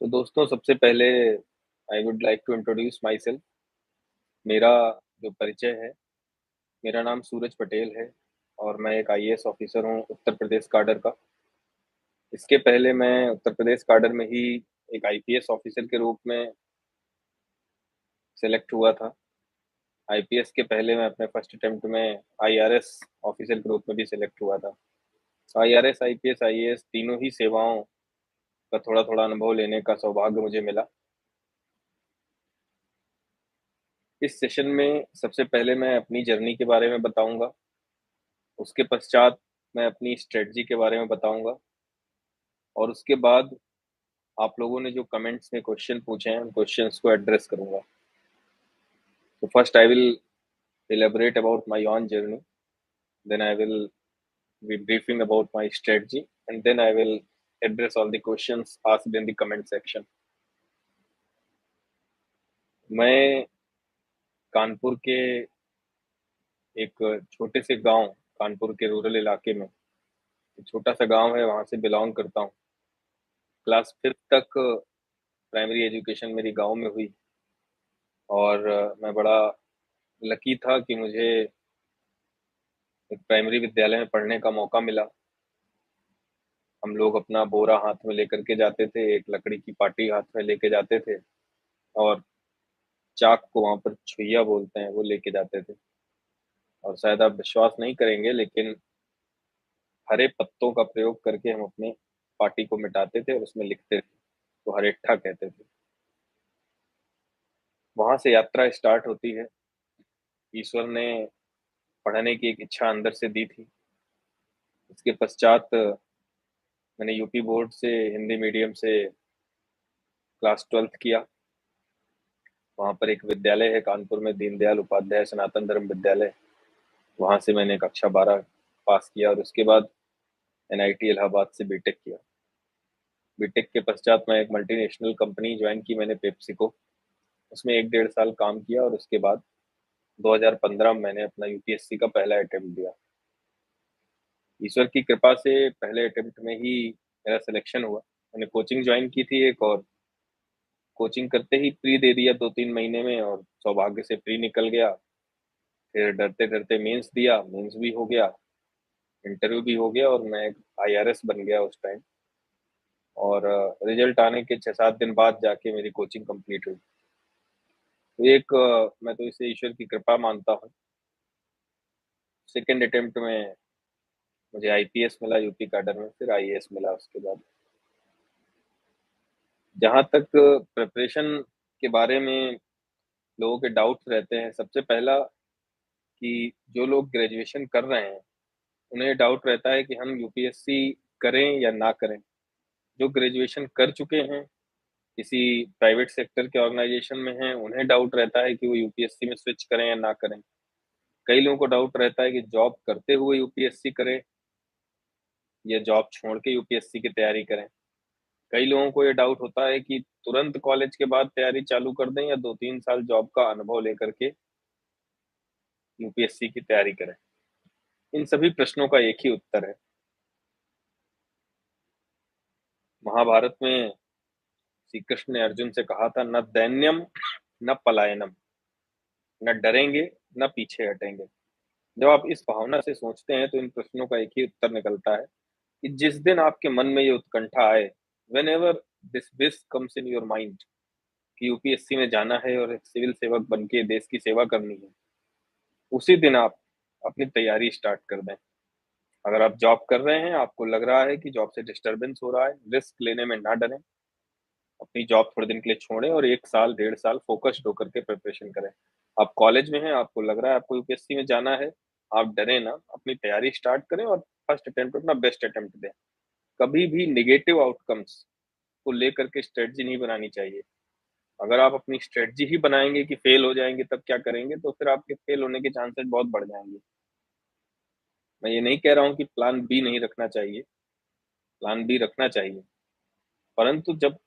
तो दोस्तों सबसे पहले I would like to introduce myself. मेरा जो परिचय है, मेरा नाम सूरज पटेल है और मैं एक आईएएस ऑफिसर हूँ उत्तर प्रदेश कैडर का। इसके पहले मैं उत्तर प्रदेश कैडर में ही एक आईपीएस ऑफिसर के रूप में सेलेक्ट हुआ था। आईपीएस के पहले मैं अपने फर्स्ट अटेम्प्ट में आईआरएस ऑफिसर के रूप में भी सिलेक्ट हुआ था। आईआरएस, आईपीएस, आईएएस तीनों ही सेवाओं का थोड़ा थोड़ा अनुभव लेने का सौभाग्य मुझे मिला। इस सेशन में सबसे पहले मैं अपनी जर्नी के बारे में बताऊंगा। उसके पश्चात मैं अपनी स्ट्रेटजी के बारे में बताऊंगा और उसके बाद आप लोगों ने जो कमेंट्स में क्वेश्चन पूछे हैं उन क्वेश्चंस को एड्रेस करूंगा। तो first I will elaborate about my own journey, then I will be briefing about my strategy, and then I will address all the questions asked in the comment section. मैं कानपुर के एक छोटे से गांव, कानपुर के रूरल इलाके में एक छोटा सा गांव है, वहां से बिलोंग करता हूँ। क्लास फिफ्थ तक प्राइमरी एजुकेशन मेरी गांव में हुई और मैं बड़ा लकी था कि मुझे एक प्राइमरी विद्यालय में पढ़ने का मौका मिला। हम लोग अपना बोरा हाथ में लेकर के जाते थे, एक लकड़ी की पाटी हाथ में लेके जाते थे और चाक को वहां पर छुइया बोलते हैं वो लेके जाते थे। और शायद आप विश्वास नहीं करेंगे लेकिन हरे पत्तों का प्रयोग करके हम अपने पाटी को मिटाते थे और उसमें लिखते थे, तो हरेठा कहते थे। वहां से यात्रा स्टार्ट होती है। ईश्वर ने पढ़ने की एक इच्छा अंदर से दी थी। इसके पश्चात मैंने यूपी बोर्ड से हिंदी मीडियम से क्लास ट्वेल्थ किया। वहाँ पर एक विद्यालय है कानपुर में, दीनदयाल उपाध्याय सनातन धर्म विद्यालय। वहाँ से मैंने कक्षा 12 पास किया और उसके बाद एनआईटी इलाहाबाद से बीटेक किया। बीटेक के पश्चात मैं एक मल्टीनेशनल कंपनी ज्वाइन की, मैंने पेप्सिको। उसमें एक डेढ़ साल काम किया और उसके बाद 2015 में मैंने अपना यूपीएससी का पहला अटेम्प्ट दिया। ईश्वर की कृपा से पहले अटेम्प्ट में ही मेरा सिलेक्शन हुआ। मैंने कोचिंग ज्वाइन की थी एक, और कोचिंग करते ही प्री दे दिया 2-3 महीने में और सौभाग्य से प्री निकल गया। फिर डरते डरते मेंस दिया, मेंस भी हो गया, इंटरव्यू भी हो गया और मैं आईआरएस बन गया उस टाइम। और रिजल्ट आने के 6-7 दिन बाद जाके मेरी कोचिंग कंप्लीट हुई। तो मैं तो इसे ईश्वर की कृपा मानता हूँ। सेकेंड अटेम्प्ट में मुझे आईपीएस मिला यूपी कैडर में, फिर आईएएस मिला उसके बाद। जहाँ तक प्रिपरेशन के बारे में लोगों के डाउट्स रहते हैं, सबसे पहला कि जो लोग ग्रेजुएशन कर रहे हैं उन्हें डाउट रहता है कि हम यूपीएससी करें या ना करें। जो ग्रेजुएशन कर चुके हैं, किसी प्राइवेट सेक्टर के ऑर्गेनाइजेशन में हैं, उन्हें डाउट रहता है कि वो यूपीएससी में स्विच करें या ना करें। कई लोगों को डाउट रहता है कि जॉब करते हुए यूपीएससी करें या जॉब छोड़ के यूपीएससी की तैयारी करें। कई लोगों को ये डाउट होता है कि तुरंत कॉलेज के बाद तैयारी चालू कर दें या 2-3 साल जॉब का अनुभव लेकर के यूपीएससी की तैयारी करें। इन सभी प्रश्नों का एक ही उत्तर है। महाभारत में श्री कृष्ण ने अर्जुन से कहा था, न दैन्यम न पलायनम, न डरेंगे न पीछे हटेंगे। जब आप इस भावना से सोचते हैं तो इन प्रश्नों का एक ही उत्तर निकलता है कि जिस दिन आपके मन में ये उत्कंठा आए, when ever this wish comes in your mind कि यूपीएससी में जाना है और एक सिविल सेवक बन के देश की सेवा करनी है, उसी दिन आप अपनी तैयारी स्टार्ट कर दें। अगर आप जॉब कर रहे हैं, आपको लग रहा है कि जॉब से डिस्टरबेंस हो रहा है, रिस्क लेने में ना डरें। अपनी जॉब थोड़े दिन के लिए छोड़ें और 1 साल 1.5 साल फोकस्ड होकर के प्रिपरेशन करें। आप कॉलेज में हैं, आपको लग रहा है आपको यूपीएससी में जाना है, आप डरे ना, अपनी तैयारी स्टार्ट करें और फर्स्ट अटेम्प्ट अपना बेस्ट अटेम्प्ट दें। कभी भी निगेटिव आउटकम्स को लेकर के स्ट्रेटजी नहीं बनानी चाहिए। अगर आप अपनी स्ट्रेटजी ही बनाएंगे कि फेल हो जाएंगे तब क्या करेंगे, तो फिर आपके फेल होने के चांसेस बहुत बढ़ जाएंगे। मैं ये नहीं कह रहा हूँ कि प्लान बी नहीं रखना चाहिए, प्लान बी रखना चाहिए, परंतु जब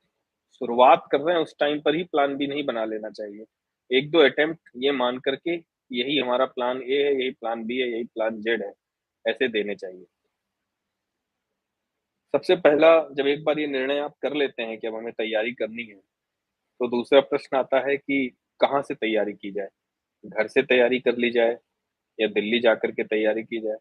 शुरुआत कर रहे हैं उस टाइम पर ही प्लान बी नहीं बना लेना चाहिए। 1-2 अटेम्प्ट ये मान करके यही हमारा प्लान ए है, यही प्लान बी है, यही प्लान जेड है, ऐसे देने चाहिए। सबसे पहला, जब एक बार ये निर्णय आप कर लेते हैं कि अब हमें तैयारी करनी है, तो दूसरा प्रश्न आता है कि कहाँ से तैयारी की जाए? घर से तैयारी कर ली जाए या दिल्ली जाकर के तैयारी की जाए?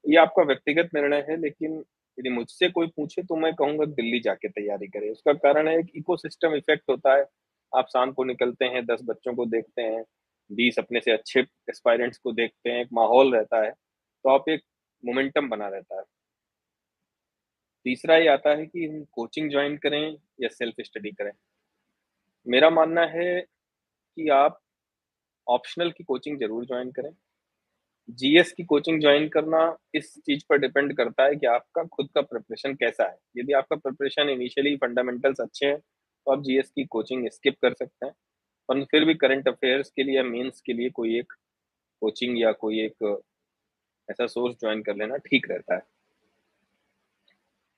ये आपका व्यक्तिगत निर्णय है, लेकिन यदि मुझसे कोई पूछे तो मैं कहूँगा दिल्ली जाके तैयारी करें। उसका कारण है, एक इकोसिस्टम इफ़ेक्ट होता है। आप शाम को निकलते हैं, 10 बच्चों को देखते हैं, 20 अपने से अच्छे एस्पायरेंट्स को देखते हैं, एक माहौल रहता है, तो आप एक मोमेंटम बना रहता है। तीसरा ये आता है कि हम कोचिंग जॉइन करें या सेल्फ स्टडी करें। मेरा मानना है कि आप ऑप्शनल की कोचिंग ज़रूर जॉइन करें। जीएस की कोचिंग जॉइन करना इस चीज़ पर डिपेंड करता है कि आपका खुद का प्रिपरेशन कैसा है। यदि आपका प्रिपरेशन इनिशियली फंडामेंटल्स अच्छे हैं, तो आप जीएस की कोचिंग स्किप कर सकते हैं। पर फिर भी करंट अफेयर्स के लिए या मेंस के लिए कोई एक कोचिंग या कोई एक ऐसा सोर्स जॉइन कर लेना ठीक रहता है।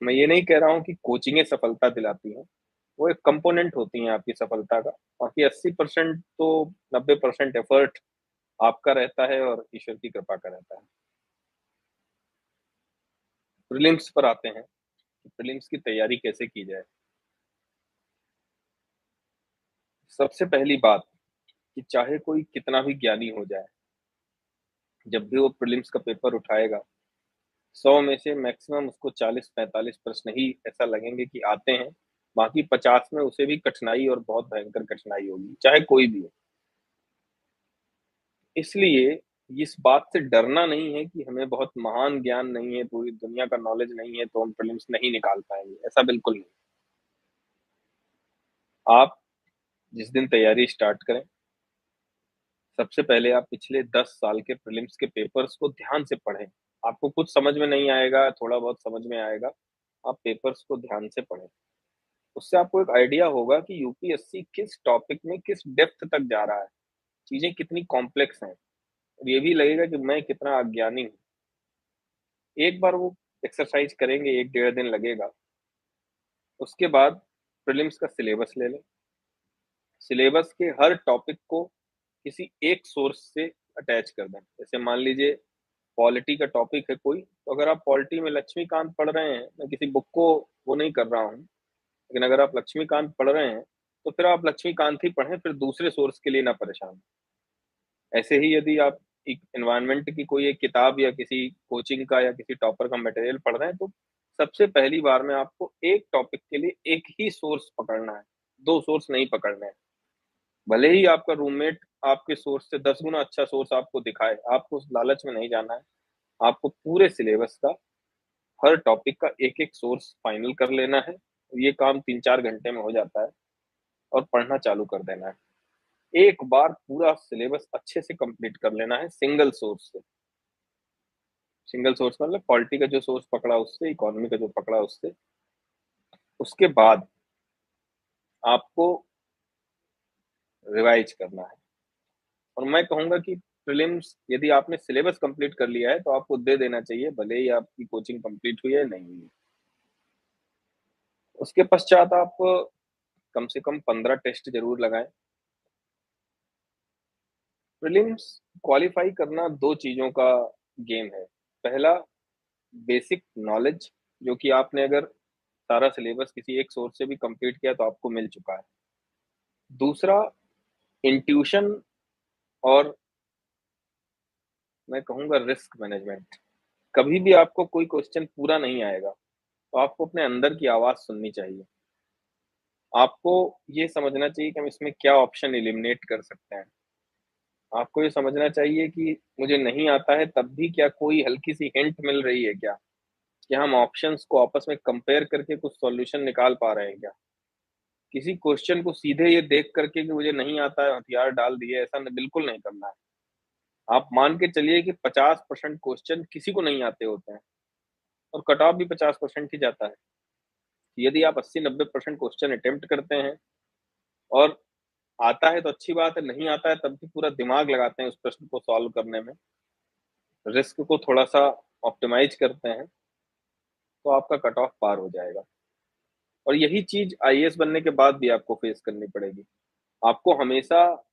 मैं ये नहीं कह रहा हूँ कि कोचिंगें सफलता दिलाती हैं, वो एक कंपोनेंट होती हैं आपकी सफलता का। बाकी 80% तो 90% एफर्ट आपका रहता है और ईश्वर की कृपा का रहता है। प्रीलिम्स पर आते हैं कि प्रीलिम्स की तैयारी कैसे की जाए। सबसे पहली बात कि चाहे कोई कितना भी ज्ञानी हो जाए, जब भी वो प्रीलिम्स का पेपर उठाएगा, 100 में से मैक्सिमम उसको 40-45 प्रश्न ही ऐसा लगेंगे कि आते हैं, बाकी 50 में उसे भी कठिनाई और बहुत भयंकर कठिनाई होगी, चाहे कोई भी हो। इसलिए इस बात से डरना नहीं है कि हमें बहुत महान ज्ञान नहीं है, पूरी दुनिया का नॉलेज नहीं है, तो हम प्रीलिम्स नहीं निकाल पाएँगे, ऐसा बिल्कुल नहीं। आप जिस दिन तैयारी स्टार्ट करें, सबसे पहले आप पिछले 10 साल के प्रीलिम्स के पेपर्स को ध्यान से पढ़ें। आपको कुछ समझ में नहीं आएगा, थोड़ा बहुत समझ में आएगा, आप पेपर्स को ध्यान से पढ़ें। उससे आपको एक आइडिया होगा कि यूपीएससी किस टॉपिक में किस डेप्थ तक जा रहा है, चीज़ें कितनी कॉम्प्लेक्स हैं, और ये भी लगेगा कि मैं कितना अज्ञानी हूँ। एक बार वो एक्सरसाइज करेंगे, 1 डेढ़ दिन लगेगा, उसके बाद प्रीलिम्स का सिलेबस ले लें। सिलेबस के हर टॉपिक को किसी एक सोर्स से अटैच कर दें। जैसे मान लीजिए पॉलिटी का टॉपिक है कोई, तो अगर आप पॉलिटी में लक्ष्मीकांत पढ़ रहे हैं, मैं किसी बुक को वो नहीं कर रहा हूँ, लेकिन अगर आप लक्ष्मीकांत पढ़ रहे हैं, तो फिर आप लक्ष्मीकांत ही पढ़ें, फिर दूसरे सोर्स के लिए ना परेशान हों। ऐसे ही यदि आप एक एनवायरनमेंट की कोई एक किताब या किसी कोचिंग का या किसी टॉपर का मटेरियल पढ़ रहे हैं, तो सबसे पहली बार में आपको एक टॉपिक के लिए एक ही सोर्स पकड़ना है, 2 सोर्स नहीं पकड़ने हैं। भले ही आपका रूममेट आपके सोर्स से 10 गुना अच्छा सोर्स आपको दिखाए, आपको उस लालच में नहीं जाना है। आपको पूरे सिलेबस का, हर टॉपिक का एक-एक सोर्स फाइनल कर लेना है। ये काम 3-4 घंटे में हो जाता है और पढ़ना चालू कर देना है। एक बार पूरा सिलेबस अच्छे से कंप्लीट कर लेना है सिंगल सोर्स से। सिंगल सोर्स मतलब पॉलिटी का जो सोर्स पकड़ा उससे, इकोनॉमी का जो पकड़ा उससे। उसके बाद आपको रिवाइज़ करना है, और मैं कहूँगा कि प्रीलिम्स यदि आपने सिलेबस कंप्लीट कर लिया है, तो आपको दे देना चाहिए, भले ही आपकी कोचिंग कंप्लीट हुई है, नहीं हुई है। उसके पश्चात आप कम से कम 15 टेस्ट ज़रूर लगाएँ। प्रीलिम्स क्वालीफाई करना 2 चीज़ों का गेम है। पहला, बेसिक नॉलेज, जो कि आपने अगर सारा सिलेबस किसी एक सोर्स से भी कंप्लीट किया तो आपको मिल चुका है। दूसरा, इंट्यूशन, और मैं कहूँगा रिस्क मैनेजमेंट। कभी भी आपको कोई क्वेश्चन पूरा नहीं आएगा, तो आपको अपने अंदर की आवाज़ सुननी चाहिए। आपको ये समझना चाहिए कि हम इसमें क्या ऑप्शन एलिमिनेट कर सकते हैं। आपको ये समझना चाहिए कि मुझे नहीं आता है, तब भी क्या कोई हल्की-सी हिंट मिल रही है क्या? क्या हम ऑप्शंस को आपस में कंपेयर करके कुछ सॉल्यूशन निकाल पा रहे हैं क्या? किसी क्वेश्चन को सीधे ये देख करके कि मुझे नहीं आता है, हथियार डाल दिए, ऐसा न बिल्कुल नहीं करना है। आप मान के चलिए कि 50% क्वेश्चन किसी को नहीं आते होते हैं, और कट ऑफ भी 50% ही जाता है। यदि आप 80-90% क्वेश्चन अटेम्प्ट करते हैं और आता है तो अच्छी बात है, नहीं आता है तब भी पूरा दिमाग लगाते हैं उस प्रश्न को सॉल्व करने में, रिस्क को थोड़ा-सा ऑप्टिमाइज़ करते हैं, तो आपका कट ऑफ पार हो जाएगा। और यही चीज़ आईएएस बनने के बाद भी आपको फेस करनी पड़ेगी। आपको हमेशा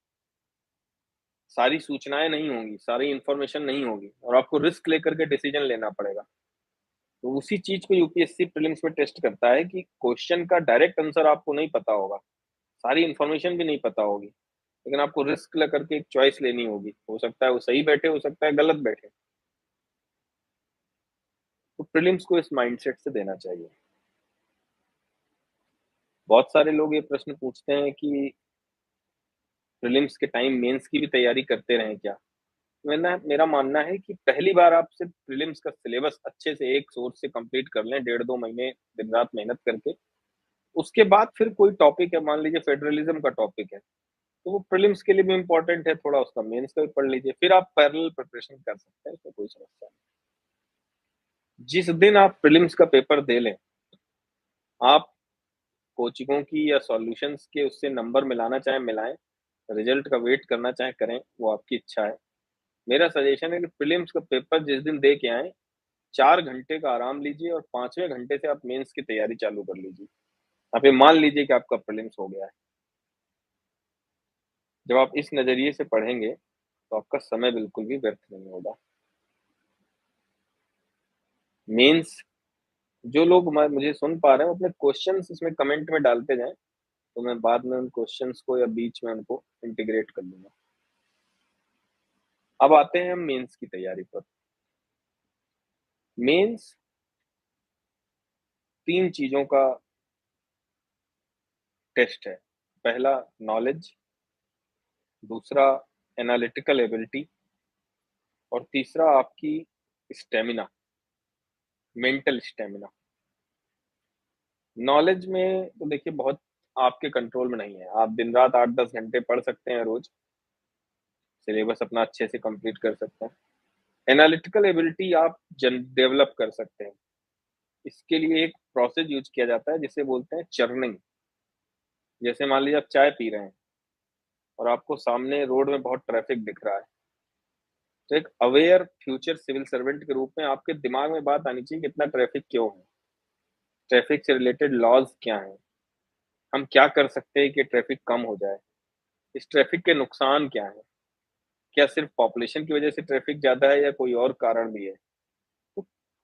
सारी सूचनाएँ नहीं होंगी, सारी इन्फॉर्मेशन नहीं होगी, और आपको रिस्क लेकर के डिसीज़न लेना पड़ेगा। तो उसी चीज़ को यूपीएससी प्रीलिम्स में टेस्ट करता है कि क्वेश्चन का डायरेक्ट आंसर आपको नहीं पता होगा, सारी इन्फॉर्मेशन भी नहीं पता होगी, लेकिन आपको रिस्क लेकर के एक चॉइस लेनी होगी। हो सकता है वो सही बैठे, हो सकता है गलत बैठे। तो प्रीलिम्स को इस माइंडसेट से देना चाहिए। बहुत सारे लोग ये प्रश्न पूछते हैं कि प्रीलिम्स के टाइम मेंस की भी तैयारी करते रहें क्या? मेरा मानना है कि पहली बार आप सिर्फ प्रीलिम्स का सिलेबस अच्छे से एक सोर्स से कंप्लीट कर लें, डेढ़ 2 महीने दिन-रात मेहनत करके। उसके बाद फिर कोई टॉपिक है, मान लीजिए फेडरलिज्म का टॉपिक है, तो वो प्रीलिम्स के लिए भी इम्पोर्टेंट है, थोड़ा उसका मेंस का भी पढ़ लीजिए, फिर आप पैरेलल प्रिपरेशन कर सकते हैं, इसमें कोई समस्या नहीं। जिस दिन आप प्रीलिम्स का पेपर दे लें, आप कोचिंगों की या सॉल्यूशंस के उससे नंबर मिलाना चाहें मिलाएँ, रिजल्ट का वेट करना चाहें करें, वो आपकी इच्छा है। मेरा सजेशन है कि प्रीलिम्स का पेपर जिस दिन दे के आएँ, 4 घंटे का आराम लीजिए और 5वें घंटे से आप मेंस की तैयारी चालू कर लीजिए। आप ये मान लीजिए कि आपका प्रीलिम्स हो गया है। जब आप इस नज़रिए से पढ़ेंगे, तो आपका समय बिल्कुल भी व्यर्थ नहीं होगा। मेंस जो लोग मुझे सुन पा रहे हैं, वो अपने क्वेश्चन्स इसमें कमेंट में डालते जाएँ, तो मैं बाद में उन क्वेश्चन्स को या बीच में उनको इंटीग्रेट कर दूँगा। अब आते हैं हम मेंस की तैयारी पर। मेंस 3 चीज़ों का टेस्ट है। पहला नॉलेज, दूसरा एनालिटिकल एबिलिटी और तीसरा आपकी स्टैमिना, मेंटल स्टैमिना। नॉलेज में तो देखिए बहुत आपके कंट्रोल में नहीं है। आप दिन-रात 8-10 घंटे पढ़ सकते हैं रोज़, सिलेबस अपना अच्छे से कंप्लीट कर सकते हैं। एनालिटिकल एबिलिटी आप डेवलप कर सकते हैं। इसके लिए एक प्रोसेस यूज़ किया जाता है जिसे बोलते हैं चर्निंग। जैसे मान लीजिए आप चाय पी रहे हैं और आपको सामने रोड में बहुत ट्रैफिक दिख रहा है। तो एक अवेयर फ्यूचर सिविल सर्वेंट के रूप में आपके दिमाग में बात आनी चाहिए कि इतना ट्रैफिक क्यों है? ट्रैफिक से रिलेटेड लॉज़ क्या हैं? हम क्या कर सकते हैं कि ट्रैफिक कम हो जाए? इस ट्रैफिक के नुकसान क्या हैं? क्या सिर्फ पॉपुलेशन की वजह से ट्रैफिक ज़्यादा है या कोई और कारण भी है? तो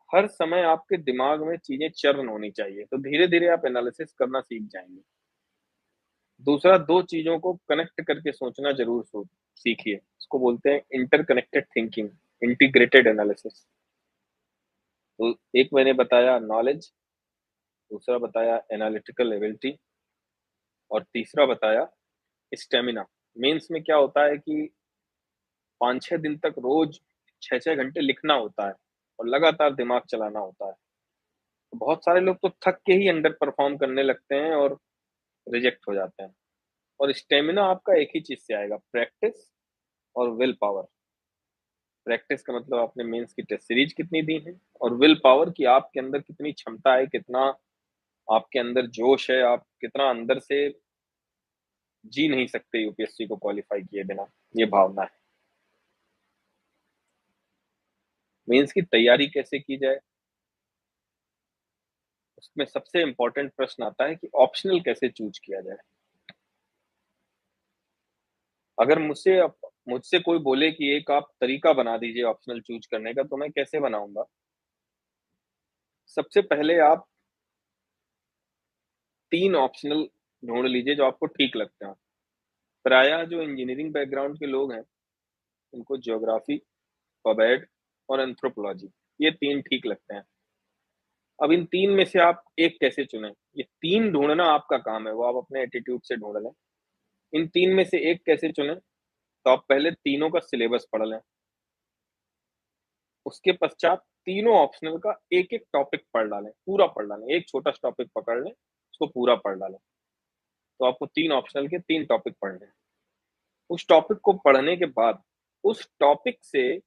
हर समय आपके दिमाग में चीज़ें चर्न होनी चाहिए, तो धीरे-धीरे आप एनालिसिस करना सीख जाएँगे। दूसरा 2 चीज़ों को कनेक्ट करके सोचना ज़रूर सीखिए। इसको बोलते हैं इंटरकनेक्टेड थिंकिंग, इंटीग्रेटेड एनालिसिस। तो एक मैंने बताया नॉलेज, दूसरा बताया एनालिटिकल एबिलिटी और तीसरा बताया स्टैमिना। मेंस में क्या होता है कि 5-6 दिन तक रोज़ 6-6 घंटे लिखना होता है और लगातार दिमाग चलाना होता है। तो बहुत सारे लोग तो थक के ही अंडर परफ़ॉर्म करने लगते हैं और रिजेक्ट हो जाते हैं। और स्टैमिना आपका एक ही चीज़ से आएगा, प्रैक्टिस और विल पावर। प्रैक्टिस का मतलब आपने मेंस की टेस्ट सीरीज कितनी दी है और विल पावर कि आपके अंदर कितनी क्षमता है, कितना आपके अंदर जोश है, आप कितना अंदर से जी नहीं सकते यूपीएससी को क्वालीफाई किए बिना, ये भावना है। मेंस की तैयारी कैसे की जाए? उसमें सबसे इम्पोर्टेंट प्रश्न आता है कि ऑप्शनल कैसे चूज़ किया जाए? अगर मुझसे कोई बोले कि एक आप तरीका बना दीजिए ऑप्शनल चूज़ करने का, तो मैं कैसे बनाऊँगा? सबसे पहले आप 3 ऑप्शनल ढूँढ लीजिए जो आपको ठीक लगते हों। प्रायः जो इंजीनियरिंग बैकग्राउंड के लोग हैं, उनको ज्योग्राफी, पबैड और एंथ्रोपोलॉजी, ये 3 ठीक लगते हैं। अब इन 3 में से आप एक कैसे चुनें? ये 3 ढूँढना आपका काम है, वो आप अपने एटीट्यूड से ढूँढ लें। इन 3 में से एक कैसे चुनें? तो आप पहले तीनों का सिलेबस पढ़ लें। उसके पश्चात तीनों ऑप्शनल का एक-एक टॉपिक पढ़ डालें, पूरा पढ़ डालें। एक छोटा-सा टॉपिक पकड़ लें, उसको पूरा पढ़ डालें। तो आपको 3 ऑप्शनल के 3 टॉपिक पढ़ने हैं। उस टॉपिक को पढ़ने के बाद, उस टॉपिक से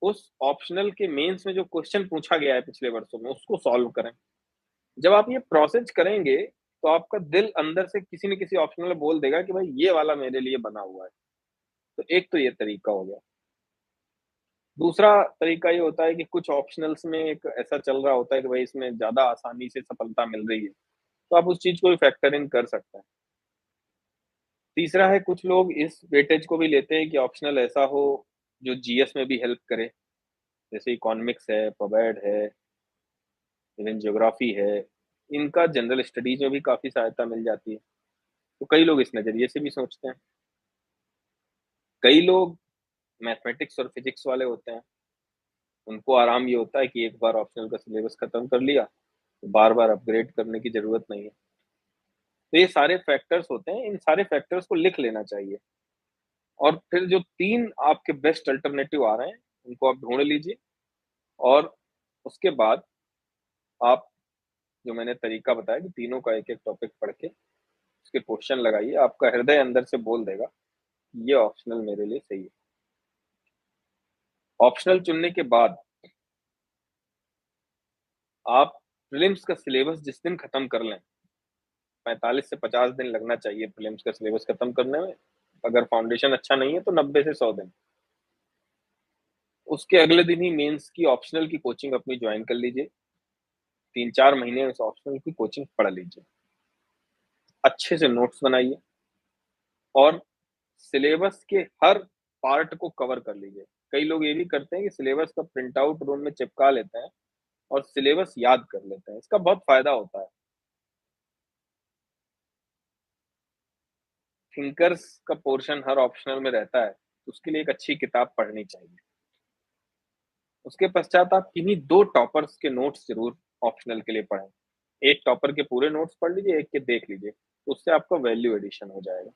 उस ऑप्शनल के मेंस में जो क्वेश्चन पूछा गया है पिछले वर्षों में, उसको सॉल्व करें। जब आप ये प्रोसेस करेंगे, तो आपका दिल अंदर से किसी न किसी ऑप्शनल में बोल देगा कि भाई ये वाला मेरे लिए बना हुआ है। तो एक तो ये तरीका हो गया। दूसरा तरीका ये होता है कि कुछ ऑप्शनल्स में एक ऐसा चल रहा होता है कि भाई इसमें ज़्यादा आसानी से सफलता मिल रही है, तो आप उस चीज़ को भी फैक्टर इन कर सकते हैं। तीसरा है कुछ लोग इस वेटेज को भी लेते हैं कि ऑप्शनल ऐसा हो जो जीएस में भी हेल्प करे, जैसे इकोनॉमिक्स है, पबैड है इवन ज्योग्राफी है, इनका जनरल स्टडीज में भी काफ़ी सहायता मिल जाती है। तो कई लोग इस नज़रिए से भी सोचते हैं। कई लोग मैथमेटिक्स और फिजिक्स वाले होते हैं, उनको आराम ये होता है कि एक बार ऑप्शनल का सिलेबस खत्म कर लिया, तो बार-बार अपग्रेड करने की ज़रूरत नहीं है। तो ये सारे फैक्टर्स होते हैं, इन सारे फैक्टर्स को लिख लेना चाहिए और फिर जो 3 आपके बेस्ट अल्टरनेटिव आ रहे हैं, उनको आप ढूँढ लीजिए और उसके बाद आप जो मैंने तरीका बताया कि तीनों का एक-एक टॉपिक पढ़ के उसके क्वेश्चन लगाइए, आपका हृदय अंदर से बोल देगा, ये ऑप्शनल मेरे लिए सही है। ऑप्शनल चुनने के बाद आप प्रीलिम्स का सिलेबस जिस दिन खत्म कर लें, 45 से 50 दिन लगना चाहिए प्रीलिम्स का सिलेबस खत्म करने में। अगर फाउंडेशन अच्छा नहीं है तो 90 से 100 दिन। उसके अगले दिन ही मेंस की ऑप्शनल की कोचिंग अपनी जॉइन कर लीजिए। 3-4 महीने उस ऑप्शनल की कोचिंग पढ़ लीजिए। अच्छे से नोट्स बनाइए और सिलेबस के हर पार्ट को कवर कर लीजिए। कई लोग ये भी करते हैं कि सिलेबस का प्रिंट आउट रूम में चिपका लेते हैं और सिलेबस याद कर लेते हैं। इसका बहुत फ़ायदा होता है। थिंकर्स का पोर्शन हर ऑप्शनल में रहता है, तो उसके लिए एक अच्छी किताब पढ़नी चाहिए। उसके पश्चात आप किन्हीं 2 टॉपर्स के नोट्स ज़रूर ऑप्शनल के लिए पढ़ें। एक टॉपर के पूरे नोट्स पढ़ लीजिए, एक के देख लीजिए, तो उससे आपका वैल्यू एडिशन हो जाएगा।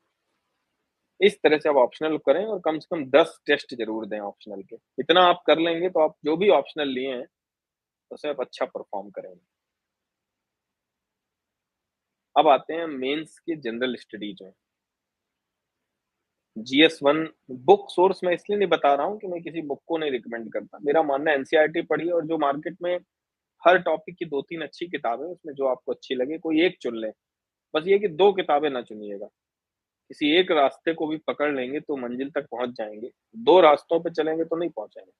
इस तरह से आप ऑप्शनल करें और कम से कम 10 टेस्ट ज़रूर दें ऑप्शनल के। इतना आप कर लेंगे तो आप जो भी ऑप्शनल लिए हैं, उसमें आप अच्छा परफ़ॉर्म करेंगे। अब आते हैं मेंस के जनरल स्टडीज़ में। जीएस-1 बुक सोर्स मैं इसलिए नहीं बता रहा हूँ कि मैं किसी बुक को नहीं रिकमेंड करता। मेरा मानना है एनसीईआरटी पढ़िए और जो मार्केट में हर टॉपिक की 2-3 अच्छी किताबें हैं, उसमें जो आपको अच्छी लगे कोई एक चुन लें। बस ये है कि 2 किताबें ना चुनिएगा। किसी एक रास्ते को भी पकड़ लेंगे तो मंजिल तक पहुँच जाएँगे। 2 रास्तों पे चलेंगे तो नहीं पहुँचेंगे।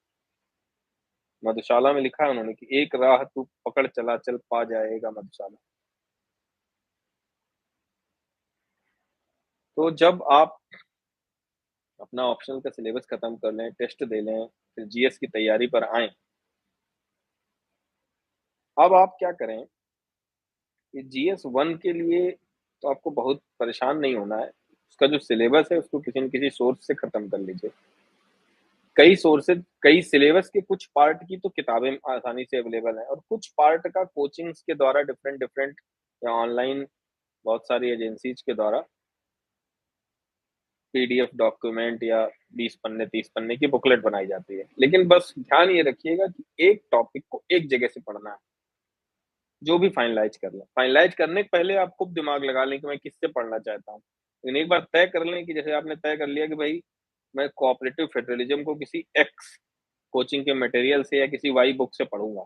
मधुशाला में लिखा है उन्होंने कि एक राह तू पकड़ चला चल पा जाएगा मधुशाला। तो जब आप अपना ऑप्शनल का सिलेबस खत्म कर लें, टेस्ट दे लें, फिर जीएस की तैयारी पर आएँ, अब आप क्या करें कि जीएस-1 के लिए तो आपको बहुत परेशान नहीं होना है। उसका जो सिलेबस है उसको किसी न किसी सोर्स से खत्म कर लीजिए। कई सिलेबस के कुछ पार्ट की तो किताबें आसानी से अवेलेबल हैं और कुछ पार्ट का कोचिंग्स के द्वारा डिफरेंट डिफरेंट या ऑनलाइन बहुत सारी एजेंसीज के द्वारा पीडीएफ डॉक्यूमेंट या 20 पन्ने 30 पन्ने की बुकलेट बनाई जाती है। लेकिन बस ध्यान ये रखिएगा कि एक टॉपिक को एक जगह से पढ़ना है, जो भी फाइनलाइज कर लें। फाइनलाइज करने के पहले आप खूब दिमाग लगा लें कि मैं किससे पढ़ना चाहता हूँ। लेकिन एक बार तय कर लें कि जैसे आपने तय कर लिया कि भाई मैं कोऑपरेटिव फेडरलिज्म को किसी एक्स कोचिंग के मटेरियल से या किसी वाई बुक से पढ़ूँगा।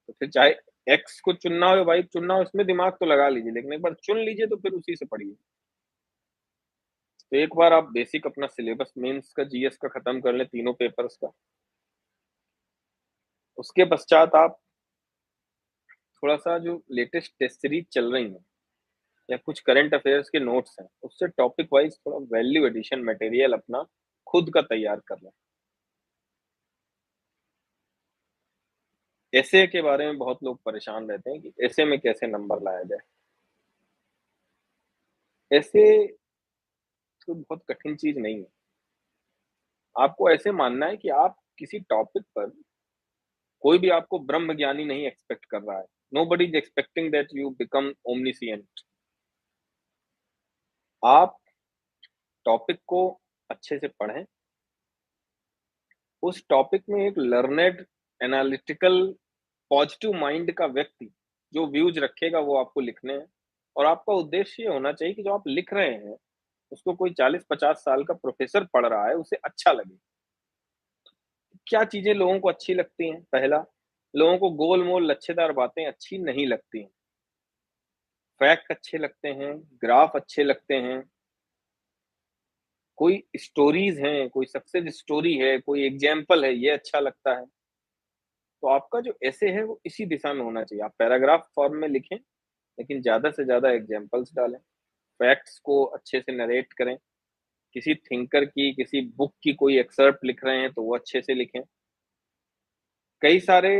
तो फिर चाहे एक्स को चुनना हो या वाई चुनना हो, इसमें दिमाग तो लगा लीजिए, लेकिन एक बार चुन लीजिए तो फिर उसी से पढ़िए। तो एक बार आप बेसिक अपना सिलेबस मेंस का जीएस का खत्म कर लें तीनों पेपर्स का। उसके पश्चात आप थोड़ा-सा जो लेटेस्ट टेस्ट सीरीज चल रही हैं या कुछ करंट अफेयर्स के नोट्स हैं, उससे टॉपिक वाइज़ थोड़ा वैल्यू एडिशन मटेरियल अपना खुद का तैयार कर लें। एसे के बारे में बहुत लोग परेशान रहते हैं कि एसे में कैसे नंबर लाया जाए। एसे कोई बहुत कठिन चीज़ नहीं है। आपको ऐसे मानना है कि आप किसी टॉपिक पर कोई भी आपको ब्रह्म ज्ञानी नहीं एक्सपेक्ट कर रहा है। Nobody is expecting that you become omniscient. आप टॉपिक को अच्छे से पढ़ें, उस टॉपिक में एक लर्नेड, एनालिटिकल, पॉजिटिव माइंड का व्यक्ति जो व्यूज़ रखेगा वो आपको लिखने हैं और आपका उद्देश्य ये होना चाहिए कि जो आप लिख रहे हैं, उसको कोई 40-50 साल का प्रोफ़ेसर पढ़ रहा है, उसे अच्छा लगे। क्या चीज़ें लोगों को अच्छी लगती हैं? पहला, लोगों को गोल-मोल लच्छेदार बातें अच्छी नहीं लगती हैं। फैक्ट अच्छे लगते हैं, ग्राफ अच्छे लगते हैं, कोई स्टोरीज़ हैं, कोई सक्सेस स्टोरी है, कोई एग्ज़ाम्पल है, ये अच्छा लगता है। तो आपका जो एसे है वो इसी दिशा में होना चाहिए। आप पैराग्राफ फॉर्म में लिखें, लेकिन ज़्यादा से ज़्यादा एग्ज़ाम्पल्स डालें। फैक्ट्स को अच्छे से नरेट करें। किसी थिंकर की, किसी बुक की कोई एक्सर्प्ट लिख रहे हैं, तो वो अच्छे से लिखें। कई सारे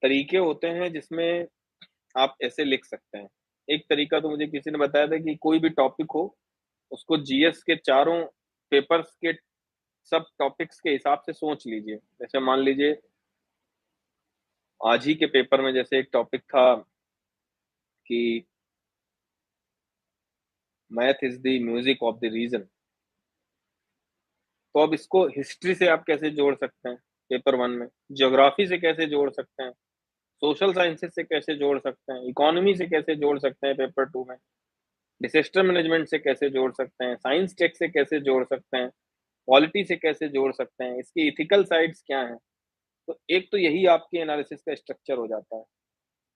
तरीके होते हैं जिसमें आप ऐसे लिख सकते हैं। एक तरीका तो मुझे किसी ने बताया था कि कोई भी टॉपिक हो, उसको जीएस के चारों पेपर्स के सब टॉपिक्स के हिसाब से सोच लीजिए। जैसे मान लीजिए आज ही के पेपर में जैसे एक टॉपिक था कि math is the music of the reason. तो अब इसको हिस्ट्री से आप कैसे जोड़ सकते हैं पेपर 1 में? ज्योग्राफी से कैसे जोड़ सकते हैं? सोशल साइंसेज़ से कैसे जोड़ सकते हैं? इकोनॉमी से कैसे जोड़ सकते हैं पेपर 2 में? डिज़ास्टर मैनेजमेंट से कैसे जोड़ सकते हैं? साइंस टेक से कैसे जोड़ सकते हैं? पॉलिटी से कैसे जोड़ सकते हैं? इसकी एथिकल साइड्स क्या हैं? तो एक तो यही आपके एनालिसिस का स्ट्रक्चर हो जाता है।